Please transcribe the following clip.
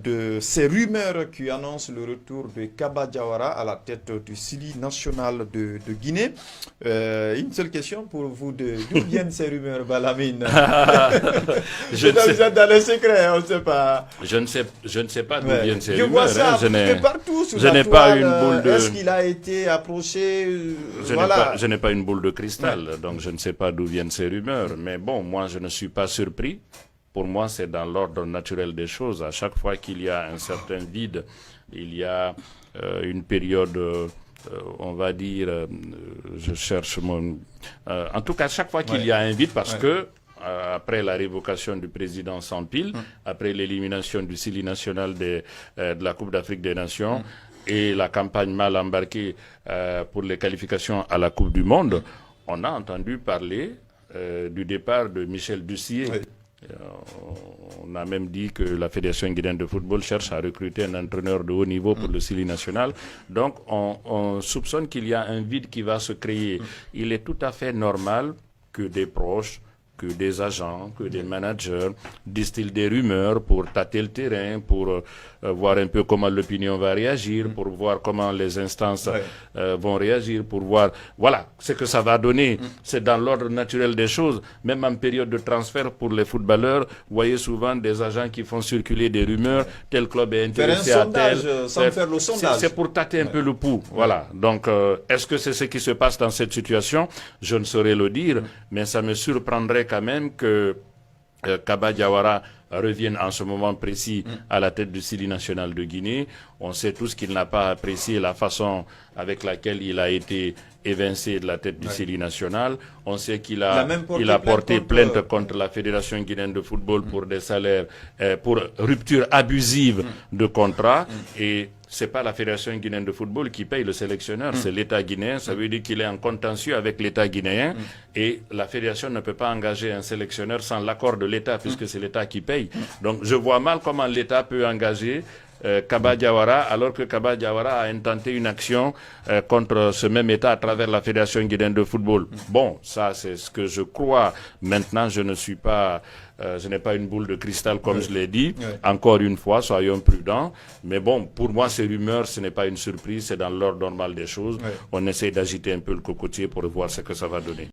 de ces rumeurs qui annoncent le retour de Kaba Diawara à la tête du Sili national de Guinée. Une seule question pour vous deux. D'où viennent ces rumeurs, Balamine? Vous êtes dans le secret, on ne sait pas. Je ne sais pas d'où viennent ces rumeurs. Je vois ça partout sur je la n'ai toile. Pas une boule de... Est-ce qu'il a été approché? Je n'ai pas une boule de cristal, donc je ne sais pas d'où viennent ces rumeurs. Mais bon, moi, je ne suis pas surpris. Pour moi, c'est dans l'ordre naturel des choses. À chaque fois qu'il y a un certain vide, il y a une période, on va dire, je cherche mon... en tout cas, chaque fois qu'il y a un vide, parce que après la révocation du président Sampil, après l'élimination du Sili national de la Coupe d'Afrique des Nations et la campagne mal embarquée pour les qualifications à la Coupe du Monde, on a entendu parler du départ de Michel Ducier. On a même dit que la Fédération guinéenne de football cherche à recruter un entraîneur de haut niveau pour le Sili national. Donc on soupçonne qu'il y a un vide qui va se créer. Il est tout à fait normal que des proches, que des agents, que des managers distillent des rumeurs pour tâter le terrain, pour voir un peu comment l'opinion va réagir, pour voir comment les instances vont réagir, pour voir, voilà, ce que ça va donner. C'est dans l'ordre naturel des choses. Même en période de transfert pour les footballeurs, vous voyez souvent des agents qui font circuler des rumeurs, tel club est intéressé à tel. Sans faire le sondage. C'est pour tâter un peu le pouls. Voilà. Donc, est-ce que c'est ce qui se passe dans cette situation? Je ne saurais le dire, mais ça me surprendrait quand même que Kaba Diawara revienne en ce moment précis à la tête du Sili national de Guinée. On sait tous qu'il n'a pas apprécié la façon avec laquelle il a été évincé de la tête du Sili national. On sait qu'il a porté plainte contre la Fédération guinéenne de football pour des salaires, pour rupture abusive de contrat. Et c'est pas la Fédération guinéenne de football qui paye le sélectionneur, c'est l'État guinéen. Ça veut dire qu'il est en contentieux avec l'État guinéen et la Fédération ne peut pas engager un sélectionneur sans l'accord de l'État puisque c'est l'État qui paye. Donc je vois mal comment l'État peut engager Kaba Diawara alors que Kaba Diawara a intenté une action contre ce même État à travers la Fédération guinéenne de football. Bon, ça c'est ce que je crois. Maintenant, je n'ai pas une boule de cristal comme je l'ai dit. Encore une fois, soyons prudents. Mais bon, pour moi, ces rumeurs, ce n'est pas une surprise, c'est dans l'ordre normal des choses. On essaie d'agiter un peu le cocotier pour voir ce que ça va donner.